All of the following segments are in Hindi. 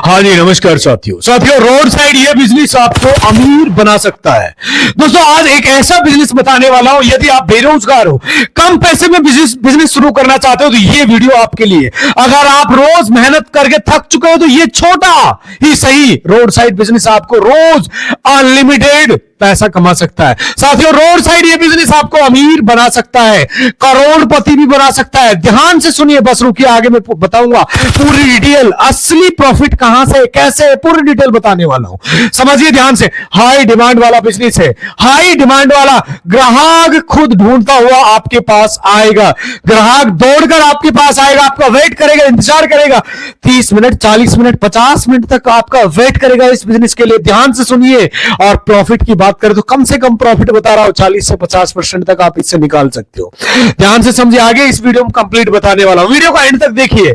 हाँ जी, नमस्कार साथियों रोड साइड ये बिजनेस आपको अमीर बना सकता है। दोस्तों आज एक ऐसा बिजनेस बताने वाला हूं, यदि आप बेरोजगार हो, कम पैसे में बिजनेस शुरू करना चाहते हो तो ये वीडियो आपके लिए। अगर आप रोज मेहनत करके थक चुके हो तो ये छोटा ही सही रोड साइड बिजनेस आपको रोज अनलिमिटेड पैसा कमा सकता है। साथियों रोड साइड ये बिजनेस आपको अमीर बना सकता है, करोड़पति भी बना सकता है। ध्यान से सुनिए, बस रुकिए, आगे मैं बताऊंगा पूरी डिटेल, असली प्रॉफिट कहां से कैसे है, पूरी डिटेल बताने वाला हूं। समझिए ध्यान से। हाई डिमांड वाला बिजनेस है, हाई डिमांड वाला। ग्राहक खुद ढूंढता हुआ आपके पास आएगा, ग्राहक दौड़कर आपके पास आएगा, आपका वेट करेगा, इंतजार करेगा, 30 मिनट 40 मिनट 50 मिनट तक आपका वेट करेगा इस बिजनेस के लिए। ध्यान से सुनिए। और प्रॉफिट की बात करें तो कम से कम प्रॉफिट बता रहा हूं, 40 से 50% तक आप इससे निकाल सकते हो। ध्यान से समझिए, आगे इस वीडियो में कंप्लीट बताने वाला हूं, वीडियो का एंड तक देखिए।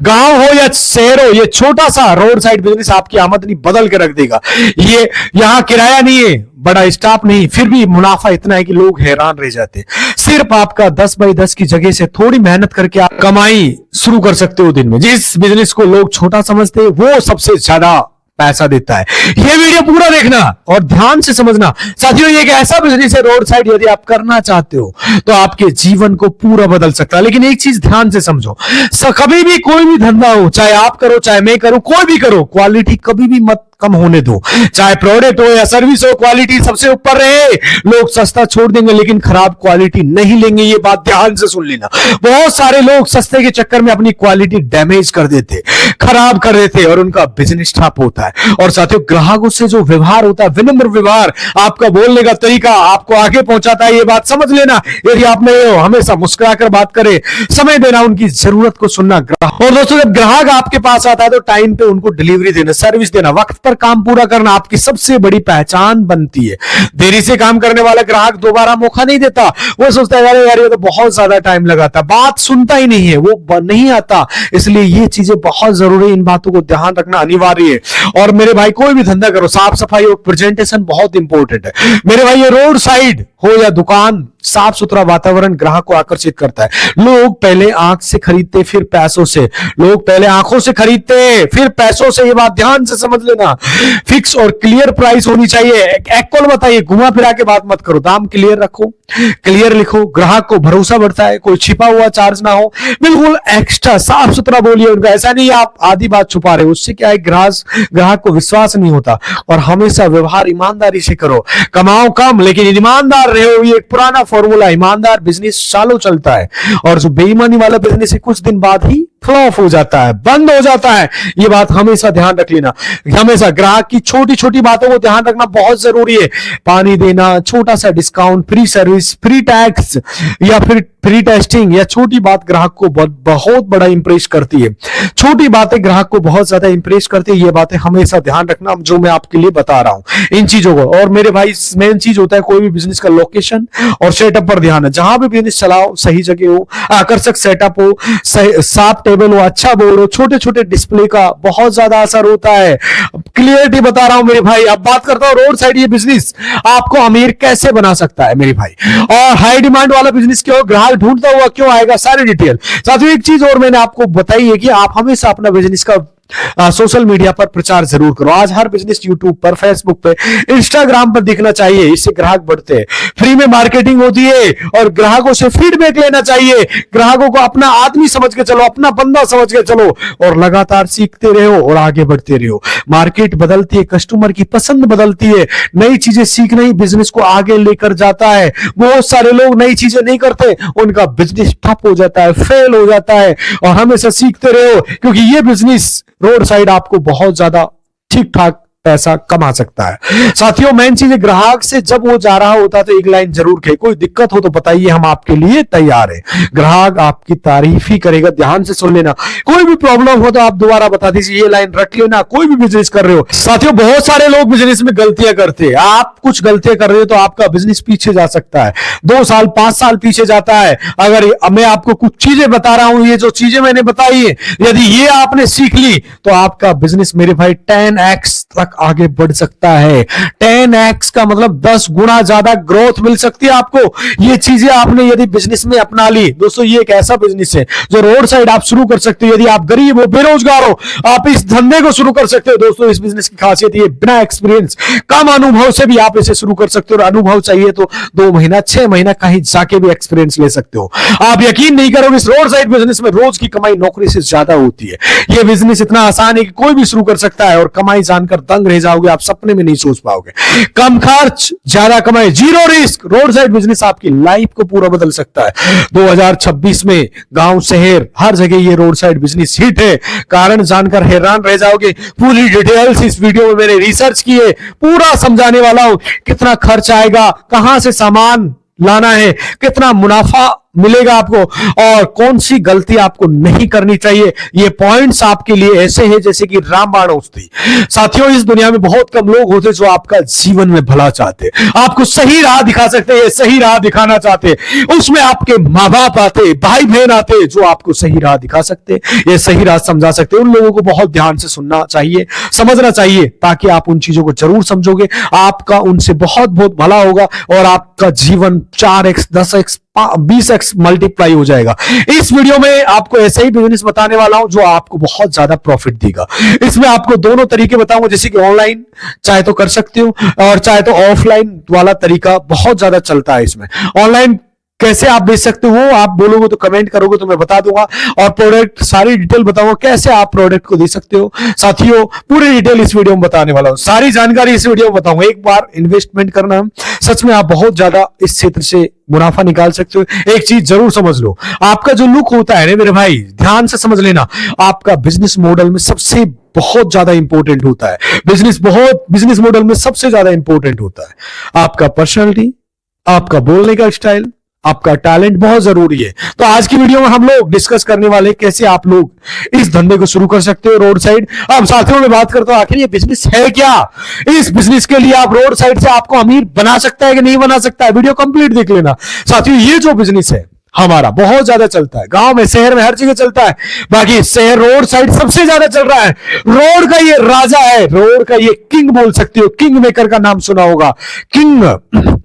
गांव हो या शहर हो, ये छोटा सा रोड साइड बिजनेस आपकी आमदनी बदल के रख देगा। ये यहां किराया नहीं है, बड़ा स्टाफ नहीं, फिर भी मुनाफा इतना है कि लोग हैरान रह जाते हैं। सिर्फ आपका 10 बाई 10 की जगह से थोड़ी मेहनत करके आप कमाई शुरू कर सकते हो दिन में। जिस बिजनेस को लोग छोटा समझते हैं वो सबसे ज्यादा पैसा देता है। ये वीडियो पूरा देखना और ध्यान से समझना। साथियों ये एक ऐसा बिजनेस है रोड साइड, यदि आप करना चाहते हो तो आपके जीवन को पूरा बदल सकता है। लेकिन एक चीज ध्यान से समझो, कभी भी कोई भी धंधा हो, चाहे आप करो चाहे मैं करूं, कोई भी करो, क्वालिटी कभी भी मत कम होने दो। चाहे प्रोडक्ट हो या सर्विस हो, क्वालिटी सबसे ऊपर रहे। लोग सस्ता छोड़ देंगे लेकिन खराब क्वालिटी नहीं लेंगे, ये बात ध्यान से सुन लेना। बहुत सारे लोग सस्ते के चक्कर में अपनी क्वालिटी डैमेज कर देते, खराब कर देते और उनका बिजनेस ठप होता है। और साथियों ग्राहकों से जो व्यवहार होता है, विनम्र व्यवहार, आपका बोलने का तरीका आपको आगे पहुंचाता है, ये बात समझ लेना। यदि आप में हमेशा मुस्कुराकर बात करे, समय देना, उनकी जरूरत को सुनना। और दोस्तों जब ग्राहक आपके पास आता है तो टाइम पे उनको डिलीवरी देना, सर्विस देना, वक्त पर काम पूरा करना आपकी सबसे बड़ी पहचान बनती है। देरी से काम करने वाला ग्राहक दोबारा मौका नहीं देता। वो सोचता है यार ये तो बहुत ज्यादा टाइम लगाता, बात सुनता ही नहीं है, वो नहीं आता। इसलिए ये चीजें बहुत जरूरी, इन बातों को ध्यान रखना अनिवार्य है। और मेरे भाई कोई भी धंधा करो, साफ सफाई और प्रेजेंटेशन बहुत इंपॉर्टेंट है। मेरे भाई ये रोड साइड हो या दुकान, साफ सुथरा वातावरण ग्राहक को आकर्षित करता है। लोग पहले आंख से खरीदते फिर पैसों से, लोग पहले आंखों से खरीदते फिर पैसों से, ये बात ध्यान से समझ लेना। फिक्स और क्लियर प्राइस होनी चाहिए। एक्चुअल बताइए, घुमा फिरा के बात मत करो, दाम क्लियर रखो, क्लियर लिखो, ग्राहक को भरोसा बढ़ता है। कोई छिपा हुआ चार्ज ना हो, बिल्कुल एक्स्ट्रा साफ सुथरा बोलिए उनका। ऐसा नहीं आप आधी बात छुपा रहे हो, उससे क्या है ग्राहक को विश्वास नहीं होता। और हमेशा व्यवहार ईमानदारी से करो, कमाओ कम लेकिन ईमानदार रहो, ये एक पुराना फॉर्मूला। ईमानदार बिजनेस सालों चलता है और जो बेईमानी वाला बिजनेस है कुछ दिन बाद ही फ्लॉप हो जाता है, बंद हो जाता है। ये बात हमेशा ध्यान रख लेना। हमेशा ग्राहक की छोटी छोटी बातों को ध्यान रखना बहुत जरूरी है। पानी देना, छोटा सा discount, free service, free tax या फिर फ्री टेस्टिंग, या छोटी बात ग्राहक को बहुत बड़ा इंप्रेस करती है। छोटी बातें ग्राहक को बहुत ज्यादा इंप्रेस करती है। ये बातें हमेशा ध्यान रखना जो मैं आपके लिए बता रहा हूं, इन चीजों को। और मेरे भाई मेन चीज होता है कोई भी बिजनेस का लोकेशन और सेटअप पर ध्यान है। जहां भी बिजनेस चलाओ सही जगह हो, आकर्षक सेटअप हो, साफ टेबल हो, अच्छा बोर्ड हो, छोटे छोटे डिस्प्ले का बहुत ज्यादा असर होता है। क्लियरिटी बता रहा हूं मेरे भाई। अब बात करता हूं रोड साइड ये बिजनेस आपको अमीर कैसे बना सकता है मेरे भाई। और हाई डिमांड वाला बिजनेस क्यों, ग्राहक ढूंढता हुआ क्यों आएगा, सारी डिटेल। साथियों एक चीज और मैंने आपको बताई है कि आप हमेशा अपना बिजनेस का सोशल मीडिया पर प्रचार जरूर करो। आज हर बिजनेस यूट्यूब पर, फेसबुक पे, इंस्टाग्राम पर दिखना चाहिए, इससे ग्राहक बढ़ते हैं। फ्री में मार्केटिंग होती है और ग्राहकों से फीडबैक लेना चाहिए। ग्राहकों को अपना आदमी समझ के चलो, अपना बंदा समझ के चलो और लगातार सीखते रहो और आगे बढ़ते रहो। मार्केट बदलती है, कस्टमर की पसंद बदलती है, नई चीजें सीखना ही बिजनेस को आगे लेकर जाता है। बहुत सारे लोग नई चीजें नहीं करते, उनका बिजनेस ठप हो जाता है, फेल हो जाता है। और हमेशा सीखते रहो क्योंकि ये बिजनेस रोड साइड आपको बहुत ज्यादा ठीक ठाक पैसा कमा सकता है। साथियों मेन चीज है, ग्राहक से जब वो जा रहा होता है तो एक लाइन जरूर कहे, कोई दिक्कत हो तो बताइए, हम आपके लिए तैयार हैं। ग्राहक आपकी तारीफ ही करेगा। ध्यान से सुन लेना, कोई भी प्रॉब्लम हो तो आप दोबारा बता दीजिए, ये लाइन रख लेना। कोई भी बिजनेस कर रहे हो साथियों, बहुत सारे लोग बिजनेस में गलतियां करते हैं। आप कुछ गलतियां कर रहे हो तो आपका बिजनेस पीछे जा सकता है, 2 साल 5 साल पीछे जाता है। अगर मैं आपको कुछ चीजें बता रहा हूं, ये जो चीजें मैंने बताई है, यदि ये आपने सीख ली तो आपका बिजनेस मेरे भाई 10x तक आगे बढ़ सकता है। 10x का मतलब 10 गुना ज्यादा ग्रोथ मिल सकती है आपको। ये चीजें आपने यदि बिजनेस में अपना ली दोस्तों, ये एक ऐसा बिजनेस है जो रोड साइड आप शुरू कर सकते हो। यदि आप गरीब हो, बेरोजगार हो, आप इस धंधे को शुरू कर सकते हो। दोस्तों इस बिजनेस की खासियत ये, बिना एक्सपीरियंस, कम अनुभव से भी आप इसे शुरू कर सकते हो। और अनुभव चाहिए तो 2 महीना 6 महीना कहीं जाके भी एक्सपीरियंस ले सकते हो। आप यकीन नहीं करोगे, इस रोड साइड बिजनेस में रोज की कमाई नौकरी से ज्यादा होती है। यह बिजनेस इतना आसान है कि कोई भी शुरू कर सकता है और कमाई जानकर दंग रह जाओगे, आप सपने में नहीं सोच पाओगे। कम खर्च, ज्यादा कमाई, zero risk. Road side business आपकी लाइफ को पूरा बदल सकता है। 2026 में गांव शहर हर जगह ये रोड साइड बिजनेस हिट है। कारण जानकर हैरान रह जाओगे। पूरी डिटेल्स इस वीडियो में मैंने रिसर्च की है, पूरा समझाने वाला हूं। कितना खर्च आएगा, कहां से सामान लाना है, कितना मुनाफा मिलेगा आपको, और कौन सी गलती आपको नहीं करनी चाहिए। ये पॉइंट्स आपके लिए ऐसे हैं जैसे कि रामबाण औषधि। साथियों इस दुनिया में बहुत कम लोग होते जो आपका जीवन में भला चाहते, आपको सही राह दिखा सकते हैं, सही राह दिखाना चाहते। उसमें आपके माँ बाप आते, भाई बहन आते जो आपको सही राह दिखा सकते, ये सही राह समझा सकते। उन लोगों को बहुत ध्यान से सुनना चाहिए, समझना चाहिए, ताकि आप उन चीजों को जरूर समझोगे। आपका उनसे बहुत बहुत भला होगा और आपका जीवन 4x 10x 20x मल्टीप्लाई हो जाएगा। इस वीडियो में आपको ऐसे ही बिजनेस बताने वाला हूं जो आपको बहुत ज्यादा प्रॉफिट देगा। इसमें आपको दोनों तरीके बताऊंगा, जैसे कि ऑनलाइन चाहे तो कर सकते हो और चाहे तो ऑफलाइन वाला तरीका बहुत ज्यादा चलता है। इसमें ऑनलाइन कैसे आप बेच सकते हो, आप बोलोगे तो कमेंट करोगे तो मैं बता दूंगा, और प्रोडक्ट सारी डिटेल बताऊंगा कैसे आप प्रोडक्ट को दे सकते हो। साथियों पूरी डिटेल इस वीडियो में बताने वाला हूं, सारी जानकारी इस वीडियो में बताऊंगा। एक बार इन्वेस्टमेंट करना, सच में आप बहुत ज्यादा इस क्षेत्र से मुनाफा निकाल सकते हो। एक चीज जरूर समझ लो, आपका जो लुक होता है ना मेरे भाई, ध्यान से समझ लेना, आपका बिजनेस मॉडल में सबसे बहुत ज्यादा इंपॉर्टेंट होता है। बिजनेस मॉडल में सबसे ज्यादा इंपॉर्टेंट होता है आपका पर्सनालिटी, आपका बोलने का स्टाइल, आपका टैलेंट बहुत जरूरी है। तो आज की वीडियो में हम लोग डिस्कस करने वाले कैसे आप लोग इस धंधे को शुरू कर सकते हो रोड साइड। अब साथियों में बात करता हूं, आखिर ये बिजनेस है क्या। इस बिजनेस के लिए आप रोड साइड से आपको अमीर बना सकता है कि नहीं बना सकता है, वीडियो कंप्लीट देख लेना। साथियों ये जो बिजनेस है हमारा बहुत ज्यादा चलता है, गांव में शहर में हर जगह चलता है। बाकी शहर रोड साइड सबसे ज्यादा चल रहा है। रोड का ये राजा है, रोड का ये किंग बोल सकते हो। किंग मेकर का नाम सुना होगा, किंग।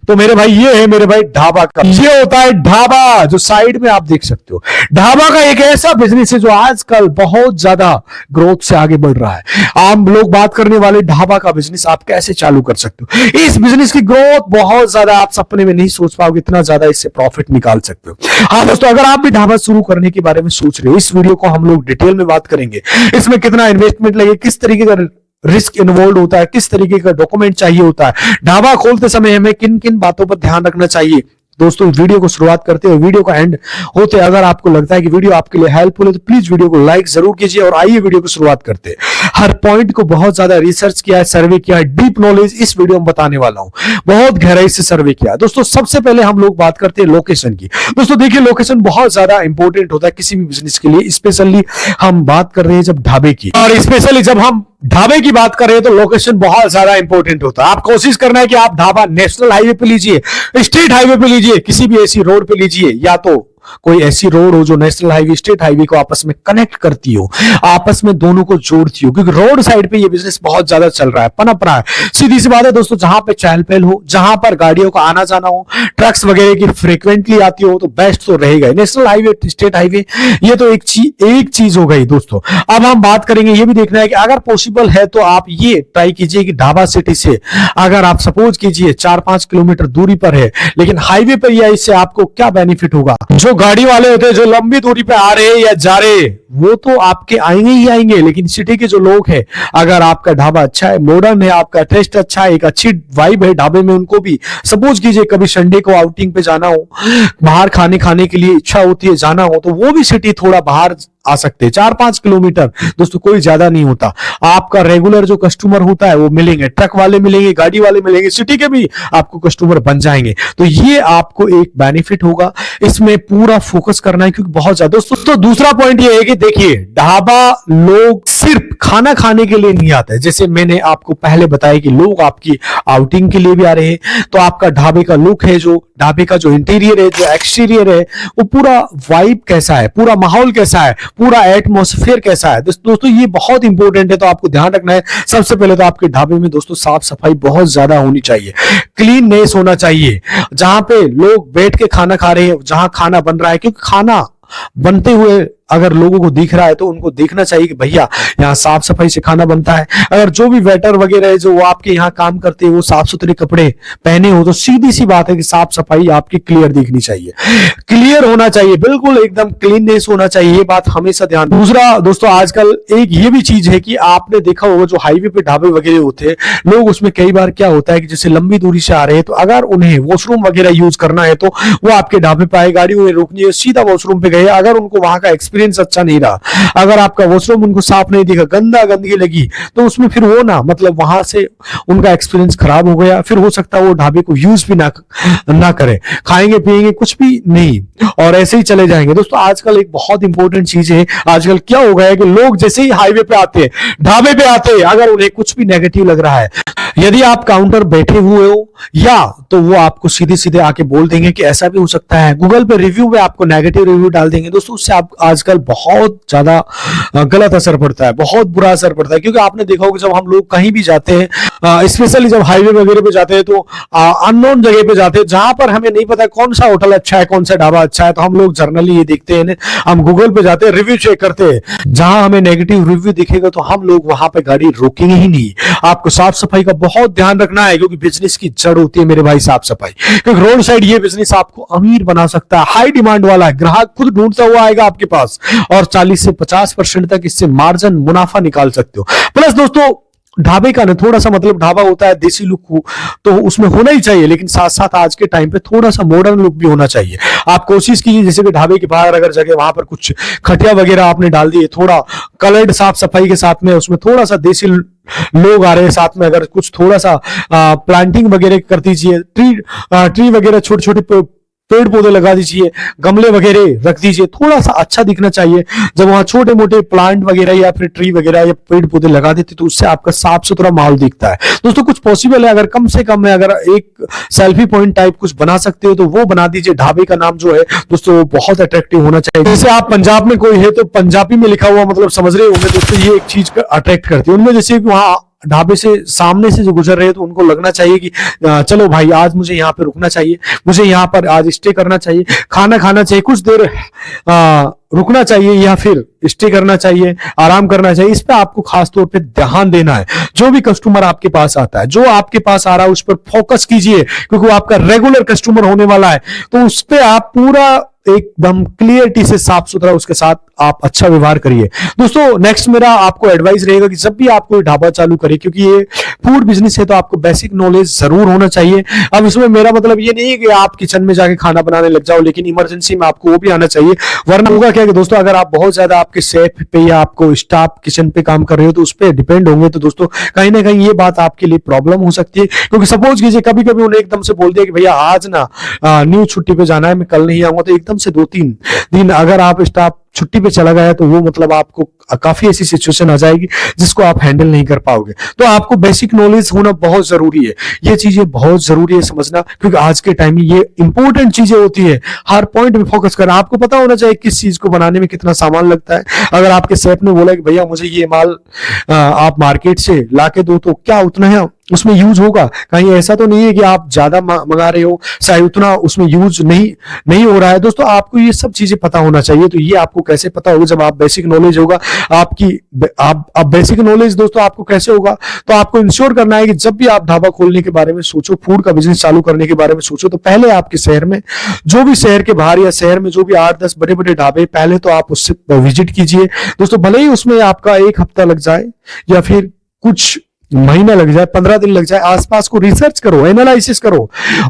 तो मेरे भाई ये है मेरे भाई ढाबा का, ये होता है ढाबा जो साइड में आप देख सकते हो। ढाबा का एक ऐसा बिजनेस है जो आजकल बहुत ज्यादा ग्रोथ से आगे बढ़ रहा है। आम लोग बात करने वाले ढाबा का बिजनेस आप कैसे चालू कर सकते हो। इस बिजनेस की ग्रोथ बहुत ज्यादा, आप सपने में नहीं सोच पाओगे इतना ज्यादा इससे प्रॉफिट निकाल सकते हो। हाँ दोस्तों, अगर आप भी ढाबा शुरू करने के बारे में सोच रहे हो, इस वीडियो को हम लोग डिटेल में बात करेंगे। इसमें कितना इन्वेस्टमेंट लगे, किस तरीके का रिस्क इन्वॉल्व होता है, किस तरीके का डॉक्यूमेंट चाहिए होता है, ढाबा खोलते समय हमें किन किन बातों पर ध्यान रखना चाहिए। दोस्तों वीडियो को शुरुआत करते हुए वीडियो का एंड होते अगर आपको लगता है कि वीडियो आपके लिए हेल्पफुल है तो प्लीज वीडियो को लाइक जरूर कीजिए। और आइए वीडियो को शुरुआत करते हैं। हर पॉइंट को बहुत ज्यादा रिसर्च किया है, सर्वे किया है, डीप नॉलेज इस वीडियो में बताने वाला हूं, बहुत गहराई से सर्वे किया है। दोस्तों सबसे पहले हम लोग बात करते हैं लोकेशन की। दोस्तों देखिए लोकेशन बहुत ज्यादा इंपॉर्टेंट होता है किसी भी बिजनेस के लिए। स्पेशली हम बात कर रहे हैं जब ढाबे की, और स्पेशली जब हम ढाबे की बात कर रहे हैं तो लोकेशन बहुत ज्यादा इंपॉर्टेंट होता है। आप कोशिश करना है कि आप ढाबा नेशनल हाईवे पे लीजिए, स्टेट हाईवे पे लीजिए, किसी भी ऐसी रोड पे लीजिए, या तो कोई ऐसी रोड हो जो नेशनल हाईवे स्टेट हाईवे को आपस में कनेक्ट करती हो, आपस में दोनों को जोड़ती हो, क्योंकि रोड साइड पे ये बिजनेस बहुत ज्यादा चल रहा है, पनप रहा है। सीधी सी बात है दोस्तों, जहां पे चहल पहल हो, जहां पर गाड़ियों का आना जाना हो, ट्रक्स वगैरह की फ्रीक्वेंटली आती हो, तो बेस्ट तो रहेगा। नेशनल हाईवे स्टेट हाईवे ये तो एक चीज हो गई दोस्तों। अब हम बात करेंगे, ये भी देखना है कि अगर पॉसिबल है तो आप ये ट्राई कीजिए कि ढाबा सिटी से अगर आप सपोज कीजिए 4-5 किलोमीटर दूरी पर है, लेकिन हाईवे पर, या इससे आपको क्या बेनिफिट होगा। जो गाड़ी वाले होते हैं जो लंबी दूरी पे आ रहे हैं या जा रहे हैं, वो तो आपके आएंगे ही आएंगे, लेकिन सिटी के जो लोग हैं, अगर आपका ढाबा अच्छा है, मॉडर्न है, आपका टेस्ट अच्छा है, एक अच्छी वाइब है ढाबे में, उनको भी सपोज कीजिए कभी संडे को आउटिंग पे जाना हो, बाहर खाने के लिए इच्छा होती है जाना हो, तो वो भी सिटी थोड़ा बाहर आ सकते हैं। 4-5 किलोमीटर दोस्तों कोई ज्यादा नहीं होता। आपका रेगुलर जो कस्टमर होता है वो मिलेंगे, ट्रक वाले मिलेंगे, गाड़ी वाले मिलेंगे, सिटी के भी आपको कस्टमर बन जाएंगे। तो ये आपको एक बेनिफिट होगा, इसमें पूरा फोकस करना है क्योंकि बहुत ज्यादा। दोस्तों तो दूसरा पॉइंट ये है कि देखिए ढाबा लोग सिर्फ खाना खाने के लिए नहीं आता है। जैसे मैंने आपको पहले बताया कि लोग आपकी आउटिंग के लिए भी आ रहे हैं, तो आपका ढाबे का लुक है, जो ढाबे का जो इंटीरियर है, जो एक्सटीरियर है, वो पूरा वाइब कैसा है, पूरा माहौल कैसा है, पूरा एटमॉस्फेयर कैसा है। दोस्तों ये बहुत इंपॉर्टेंट है, तो आपको ध्यान रखना है। सबसे पहले तो आपके ढाबे में दोस्तों साफ सफाई बहुत ज्यादा होनी चाहिए, क्लीननेस होना चाहिए। जहां पे लोग बैठ के खाना खा रहे हैं, जहां खाना बन रहा है, क्योंकि खाना बनते हुए अगर लोगों को दिख रहा है तो उनको देखना चाहिए कि भैया यहाँ साफ सफाई से खाना बनता है। अगर जो भी वेटर वगैरह है जो वो आपके यहाँ काम करते हैं वो साफ सुथरे कपड़े पहने हो, तो सीधी सी बात है कि साफ सफाई आपकी क्लियर दिखनी चाहिए, क्लियर होना चाहिए, बिल्कुल एकदम क्लीननेस होना चाहिए। ये बात हमेशा ध्यान। दूसरा दोस्तों, आजकल एक ये भी चीज है कि आपने देखा होगा जो हाईवे पे ढाबे वगैरह होते हैं, लोग उसमें कई बार क्या होता है कि जैसे लंबी दूरी से आ रहे हैं, तो अगर उन्हें वॉशरूम वगैरह यूज करना है तो वो आपके ढाबे पे आए, गाड़ी उन्हें रोकनी है, सीधा वॉशरूम पे गए। अगर उनको वहां का एक्सपीरियंस अच्छा नहीं रहा, अगर आपका वॉशरूम उनको साफ नहीं दिखा, गंदगी लगी, तो उसमें फिर वो ना मतलब वहां से उनका एक्सपीरियंस खराब हो गया, फिर हो सकता है वो ढाबे को यूज भी ना करे, खाएंगे पिएंगे कुछ भी नहीं और ऐसे ही चले जाएंगे। दोस्तों आजकल एक बहुत इंपॉर्टेंट चीज है, आजकल क्या हो गया है कि लोग जैसे ही हाईवे पे आते हैं, ढाबे पे आते हैं, अगर उन्हें कुछ भी नेगेटिव लग रहा है, यदि आप काउंटर बैठे हुए हो या तो वो आपको सीधे सीधे आके बोल देंगे कि ऐसा भी हो सकता है। गूगल पे रिव्यू में आपको नेगेटिव रिव्यू डाल देंगे। दोस्तों उससे आप आजकल बहुत ज्यादा गलत असर पड़ता है, बहुत बुरा असर पड़ता है। क्योंकि आपने देखा होगा जब हम लोग कहीं भी जाते हैं, स्पेशली जब हाईवे वगैरह पे जाते हैं, तो अननोन जगह पे जाते हैं जहां पर हमें नहीं पता कौन सा होटल अच्छा है, कौन सा ढाबा अच्छा है, तो हम लोग जर्नली ये देखते हैं, हम गूगल पे जाते हैं, रिव्यू चेक करते हैं, जहां हमें नेगेटिव रिव्यू दिखेगा तो हम लोग वहां पे गाड़ी रोकेंगे ही नहीं। आपको साफ सफाई का बहुत ध्यान रखना है, क्योंकि बिजनेस की जड़ होती है मेरे भाई साफ सफाई। क्योंकि रोड साइड ये बिजनेस आपको अमीर बना सकता है, हाई डिमांड वाला है, ग्राहक खुद ढूंढता हुआ आएगा आपके पास और 40 से 50% तक इससे मार्जिन मुनाफा निकाल सकते हो। प्लस दोस्तों ढाबे का ना थोड़ा सा मतलब ढाबा होता है देसी लुक हो तो उसमें होना ही चाहिए, लेकिन साथ साथ आज के टाइम पे थोड़ा सा मॉडर्न लुक भी होना चाहिए। आप कोशिश कीजिए जैसे कि ढाबे के बाहर अगर जगह वहां पर कुछ खटिया वगैरह आपने डाल दिए, थोड़ा कलर्ड साफ सफाई के साथ में उसमें थोड़ा सा देसी लोग आ रहे हैं साथ में, अगर कुछ थोड़ा सा प्लांटिंग वगैरह कर दीजिए, ट्री वगैरह छोटे छोटे पेड़ पौधे लगा दीजिए, गमले वगैरह रख दीजिए, थोड़ा सा अच्छा दिखना चाहिए। जब वहां छोटे मोटे प्लांट वगैरह या फिर ट्री वगैरह या पेड़ पौधे लगा देते तो उससे आपका साफ सुथरा माहौल दिखता है। दोस्तों कुछ पॉसिबल है, अगर कम से कम में अगर एक सेल्फी पॉइंट टाइप कुछ बना सकते हो तो वो बना दीजिए। ढाबे का नाम जो है दोस्तों वो बहुत अट्रैक्टिव होना चाहिए। जैसे आप पंजाब में कोई है तो पंजाबी में लिखा हुआ मतलब समझ रहे होंगे दोस्तों, ये एक चीज अट्रैक्ट करती है उनमें। जैसे वहां ढाबे से सामने से जो गुजर रहे हैं तो उनको लगना चाहिए कि चलो भाई आज मुझे यहाँ पे रुकना चाहिए, मुझे यहाँ पर आज स्टे करना चाहिए, खाना खाना चाहिए, कुछ देर रुकना चाहिए या फिर स्टे करना चाहिए, आराम करना चाहिए। इस पे आपको खास तौर पे ध्यान देना है। जो भी कस्टमर आपके पास आता है, जो आपके पास आ रहा है उस पर फोकस कीजिए, क्योंकि वो आपका रेगुलर कस्टमर होने वाला है। तो उस पे आप पूरा एकदम क्लियरिटी से साफ सुथरा उसके साथ आप अच्छा व्यवहार करिए। दोस्तों नेक्स्ट मेरा आपको एडवाइस रहेगा कि जब भी आप कोई ढाबा चालू करें, क्योंकि ये फूड बिजनेस है तो आपको बेसिक नॉलेज जरूर होना चाहिए। अब इसमें मेरा मतलब ये नहीं है कि आप किचन में जाके खाना बनाने लग जाओ, लेकिन इमरजेंसी में आपको वो भी आना चाहिए। वरना होगा क्या कि दोस्तों अगर आप बहुत ज्यादा आपके शेफ पे या आपको स्टाफ किचन पे काम कर रहे हो तो उस पर डिपेंड होंगे तो दोस्तों कहीं ना कहीं ये बात आपके लिए प्रॉब्लम हो सकती है। क्योंकि सपोज कीजिए कभी कभी उन्हें एकदम से बोल दिया कि भैया आज ना न्यू छुट्टी पे जाना है, मैं कल नहीं आऊंगा, तो एकदम से 2-3 दिन अगर आप स्टाफ छुट्टी पे चला गया तो वो मतलब आपको काफी ऐसी सिचुएशन आ जाएगी जिसको आप हैंडल नहीं कर पाओगे। तो आपको बेसिक नॉलेज होना बहुत जरूरी है, ये चीजें बहुत जरूरी है समझना, क्योंकि आज के टाइम में ये इंपॉर्टेंट चीजें होती है। हर पॉइंट में फोकस करना, आपको पता होना चाहिए किस चीज को बनाने में कितना सामान लगता है। अगर आपके शेफ ने बोला कि भैया मुझे ये माल आप मार्केट से ला के दो, तो क्या उतना है उसमें यूज होगा? कहीं ऐसा तो नहीं है कि आप ज्यादा मंगा रहे हो, शायद उतना उसमें यूज नहीं हो रहा है। दोस्तों आपको ये सब चीजें पता होना चाहिए। तो ये आपको कैसे पता होगा? जब आप बेसिक नॉलेज होगा आपकी, आप बेसिक नॉलेज दोस्तों आपको कैसे होगा? तो आपको इंश्योर करना है कि जब भी आप ढाबा खोलने के बारे में सोचो, फूड का बिजनेस चालू करने के बारे में सोचो, तो पहले आपके शहर में जो भी शहर के बाहर या शहर में जो भी 8-10 बड़े बड़े ढाबे, पहले तो आप उससे विजिट कीजिए दोस्तों। भले ही उसमें आपका 1 हफ्ता लग जाए या फिर कुछ महीना लग जाए, 15 दिन लग जाए, आसपास को रिसर्च करो, एनालिसिस करो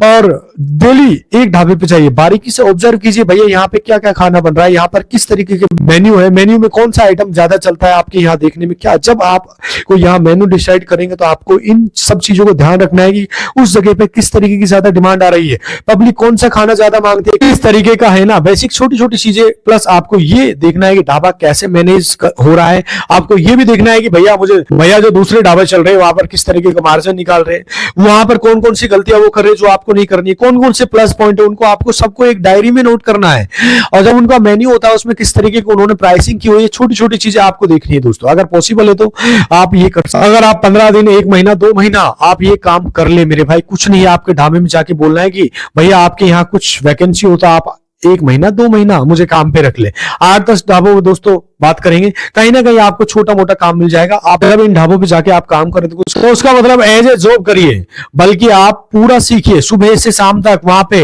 और डेली एक ढाबे पे जाइए, बारीकी से ऑब्जर्व कीजिए भैया यहाँ पे क्या क्या खाना बन रहा है, यहाँ पर किस तरीके के मेन्यू है, मेन्यू में कौन सा आइटम ज्यादा चलता है आपके यहाँ देखने में क्या। जब आप को यहाँ मेन्यू डिसाइड करेंगे तो आपको इन सब चीजों को ध्यान रखना है कि उस जगह पे किस तरीके की ज्यादा डिमांड आ रही है, पब्लिक कौन सा खाना ज्यादा मांगती है, किस तरीके का है ना, बेसिक छोटी छोटी चीजें। प्लस आपको ये देखना है कि ढाबा कैसे मैनेज हो रहा है, आपको ये भी देखना है कि भैया जो दूसरे ढाबे चल रहे हैं वहां पर किस तरीके का मार्जिन निकाल रहे हैं, वहां पर कौन कौन सी गलतियां वो कर रहे हैं जो आपको नहीं करनी है, कौन कौन से प्लस पॉइंट है उनको आपको सबको एक डायरी में नोट करना है। और जब उनका मेन्यू होता है उसमें किस तरीके की उन्होंने प्राइसिंग की हुई है, छोटी छोटी चीजें आपको देखनी है दोस्तों। अगर पॉसिबल है तो आप ये कर सकते, अगर आप 15 दिन, 1 महीना, 2 महीना आप ये काम कर ले मेरे भाई, कुछ नहीं है आपके ढाबे में जाके बोलना है कि भैया आपके यहाँ कुछ वैकेंसी होता, आप 1 महीना 2 महीना मुझे काम पे रख ले। 8-10 ढाबों में दोस्तों बात करेंगे, कहीं ना कहीं आपको छोटा मोटा काम मिल जाएगा। आप अगर इन ढाबों पे जाके आप काम करें तो उसका मतलब एज ए जॉब करिए, बल्कि आप पूरा सीखिए सुबह से शाम तक, वहां पे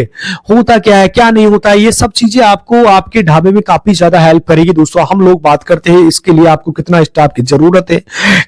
होता क्या है क्या नहीं होता है, ये सब चीजें आपको आपके ढाबे में काफी ज्यादा हेल्प करेगी दोस्तों। हम लोग बात करते हैं इसके लिए आपको कितना स्टाफ की जरूरत है,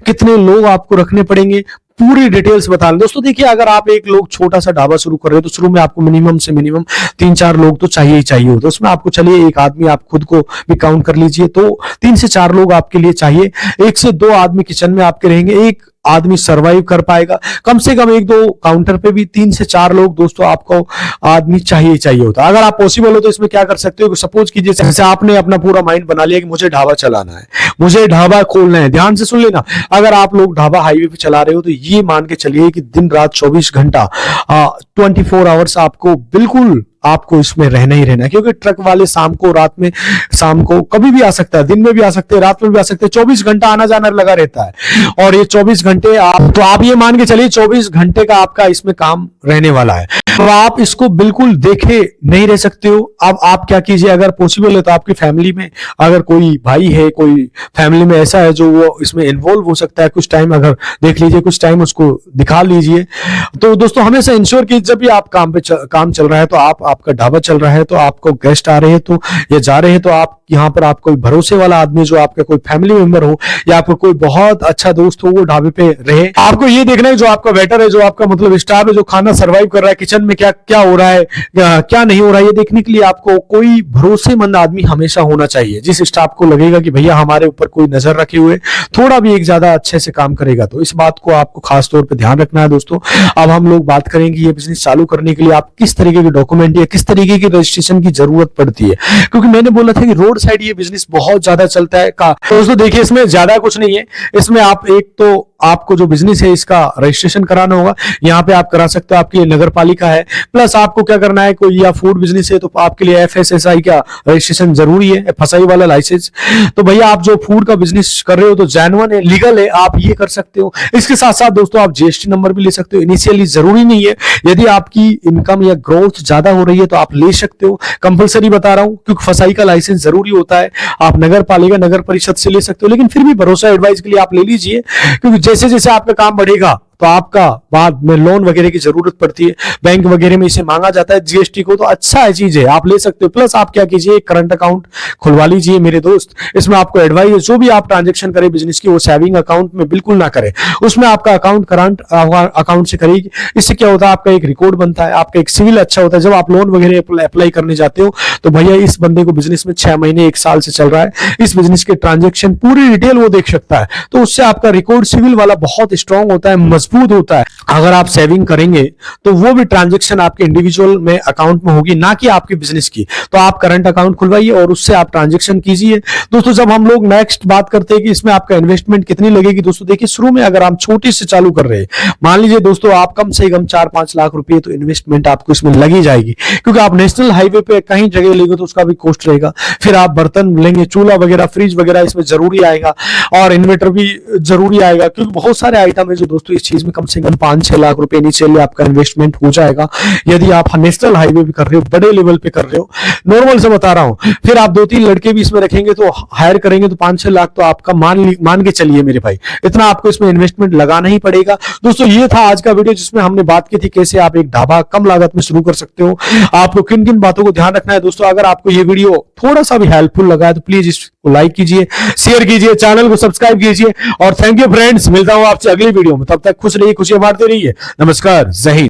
कितने लोग आपको रखने पड़ेंगे, पूरी डिटेल्स बता रहे दोस्तों। देखिए अगर आप एक लोग छोटा सा ढाबा शुरू कर रहे हो तो शुरू में आपको मिनिमम से मिनिमम 3-4 लोग तो चाहिए ही चाहिए होते, उसमें आपको चलिए एक आदमी आप खुद को भी काउंट कर लीजिए तो 3 से 4 लोग आपके लिए चाहिए। 1 से 2 आदमी किचन में आपके रहेंगे, एक आदमी सरवाइव कर पाएगा, कम से कम 1-2 काउंटर पे भी 3 से 4 लोग दोस्तों आपको आदमी चाहिए होता। अगर आप पॉसिबल हो तो इसमें क्या कर सकते हो, सपोज कीजिए जैसे आपने अपना पूरा माइंड बना लिया कि मुझे ढाबा चलाना है, मुझे ढाबा खोलना है, ध्यान से सुन लेना। अगर आप लोग ढाबा हाईवे पे चला रहे हो तो ये मान के चलिए कि दिन रात 24 घंटा 24 आवर्स आपको बिल्कुल आपको इसमें रहना ही रहना है, क्योंकि ट्रक वाले शाम को, रात में, शाम को कभी भी आ सकता है, दिन में भी आ सकते हैं, रात में भी आ सकते हैं, 24 घंटा आना जाना लगा रहता है। और ये 24 घंटे आप ये मान के चलिए 24 घंटे का आपका इसमें काम रहने वाला है, तो आप इसको बिल्कुल देखे नहीं रह सकते हो। अब आप क्या कीजिए, अगर पॉसिबल है तो आपकी फैमिली में अगर कोई भाई है, कोई फैमिली में ऐसा है जो वो इसमें इन्वॉल्व हो सकता है, कुछ टाइम अगर देख लीजिए, कुछ टाइम उसको दिखा लीजिए। तो दोस्तों हमेशा इंश्योर कीजिए जब भी आप काम चल रहा है, तो आपका ढाबा चल रहा है, तो आपको गेस्ट आ रहे हैं तो या जा रहे हैं तो आप यहाँ पर आप कोई भरोसे वाला आदमी, जो आपका कोई फैमिली मेंबर हो या आपका कोई बहुत अच्छा दोस्त हो, वो ढाबे पे रहे। आपको ये देखना है जो आपका वेटर है, जो आपका मतलब स्टाफ है, जो खाना सर्वाइव कर रहा है, किचन में क्या क्या हो रहा है, क्या नहीं हो रहा है, ये देखने के लिए आपको कोई भरोसेमंद आदमी हमेशा होना चाहिए, जिस स्टाफ को लगेगा कि भैया हमारे ऊपर कोई नजर रखे हुए, थोड़ा भी एक ज्यादा अच्छे से काम करेगा। तो इस बात को आपको खास तौर पर ध्यान रखना है दोस्तों। अब हम लोग बात करेंगे ये बिजनेस चालू करने के लिए आप किस तरीके के डॉक्यूमेंट या किस तरीके की रजिस्ट्रेशन की जरूरत पड़ती है, क्योंकि मैंने बोला था कि रोड साइड ये बिजनेस बहुत ज्यादा चलता है का। तो दोस्तों देखिए इसमें ज्यादा कुछ नहीं है, इसमें आप एक तो आपको जो बिजनेस है इसका रजिस्ट्रेशन कराना होगा, यहाँ पे आप करा सकते हो, आपके लिए नगर पालिका है। प्लस आपको क्या करना है, कोई या फूड बिजनेस है तो आपके लिए FSSAI का रजिस्ट्रेशन जरूरी है, FSI वाला लाइसेंस। तो भैया आप जो फूड का बिजनेस कर रहे हो तो जेन्युइन है, लीगल है, आप ये कर सकते हो। इसके साथ साथ दोस्तों आप GST नंबर भी ले सकते हो, इनिशियली जरूरी नहीं है, यदि आपकी इनकम या ग्रोथ ज्यादा हो रही है तो आप ले सकते हो, कंपलसरी बता रहा हूं क्योंकि FSI का लाइसेंस जरूरी होता है। आप नगर पालिका, नगर परिषद से ले सकते हो, लेकिन फिर भी भरोसा एडवाइस के लिए आप ले लीजिए, क्योंकि जैसे जैसे आपका काम बढ़ेगा तो आपका बाद में लोन वगैरह की जरूरत पड़ती है, बैंक वगैरह में इसे मांगा जाता है GST को, तो अच्छा है चीज है, आप ले सकते हो। प्लस आप क्या कीजिए, करंट अकाउंट खुलवा लीजिए मेरे दोस्त। इसमें आपको एडवाइस है, जो भी आप ट्रांजेक्शन करें बिजनेस की वो सेविंग अकाउंट में बिल्कुल ना करें, उसमें आपका अकाउंट करंट अकाउंट से करेगी। इससे क्या होता है, आपका एक रिकॉर्ड बनता है, आपका एक सिविल अच्छा होता है। जब आप लोन वगैरह अप्लाई करने जाते हो तो भैया इस बंदे को बिजनेस में 6 महीने 1 साल से चल रहा है, इस बिजनेस के ट्रांजेक्शन पूरी डिटेल वो देख सकता है, तो उससे आपका रिकॉर्ड सिविल वाला बहुत स्ट्रांग होता है, मजबूत होता है। अगर आप सेविंग करेंगे तो वो भी ट्रांजैक्शन आपके इंडिविजुअल में अकाउंट में होगी, ना कि आपके बिजनेस की। तो आप करंट अकाउंट खुलवाइए और उससे आप ट्रांजैक्शन कीजिए। दोस्तों जब हम लोग नेक्स्ट बात करते हैं कि इसमें आपका इन्वेस्टमेंट कितनी लगेगी, दोस्तों देखिए शुरू में अगर आप छोटी से चालू कर रहे हैं, मान लीजिए दोस्तों आप कम से कम 4-5 लाख रुपए तो इन्वेस्टमेंट आपको इसमें लगी जाएगी, क्योंकि आप नेशनल हाईवे पे कहीं जगह लेंगे तो उसका भी कॉस्ट रहेगा। फिर आप बर्तन लेंगे, चूल्हा वगैरह, फ्रिज वगैरह इसमें जरूरी आएगा, और इन्वर्टर भी जरूरी आएगा, क्योंकि बहुत सारे आइटम है जो दोस्तों इस चीज इसमें कम से कम 5-6 लाख रुपए इनिशियली आपका इन्वेस्टमेंट हो जाएगा। यदि आप नेशनल हाईवे पे कर रहे हो, बड़े लेवल पे कर रहे हो, नॉर्मल से बता रहा हूं, फिर आप 2-3 लड़के भी इसमें रखेंगे तो हायर करेंगे तो 5-6 लाख तो आपका मान के चलिए मेरे भाई, इतना आपको इसमें इन्वेस्टमेंट लगाना ही पड़ेगा। दोस्तों ये था आज का वीडियो जिसमें हमने बात की थी कैसे आप एक ढाबा कम लागत में शुरू कर सकते हो। आपको किन किन बातों को ध्यान रखना है। दोस्तों अगर आपको ये वीडियो थोड़ा सा भी हेल्पफुल लगा है तो प्लीज इसको लाइक कीजिए, शेयर कीजिए, चैनल को सब्सक्राइब कीजिए और थैंक यू फ्रेंड्स। मिलता हूं आपसे अगली वीडियो में, तब तक खुश रहिए, खुशियां बांटते रहिए। नमस्कार, जय हिंद।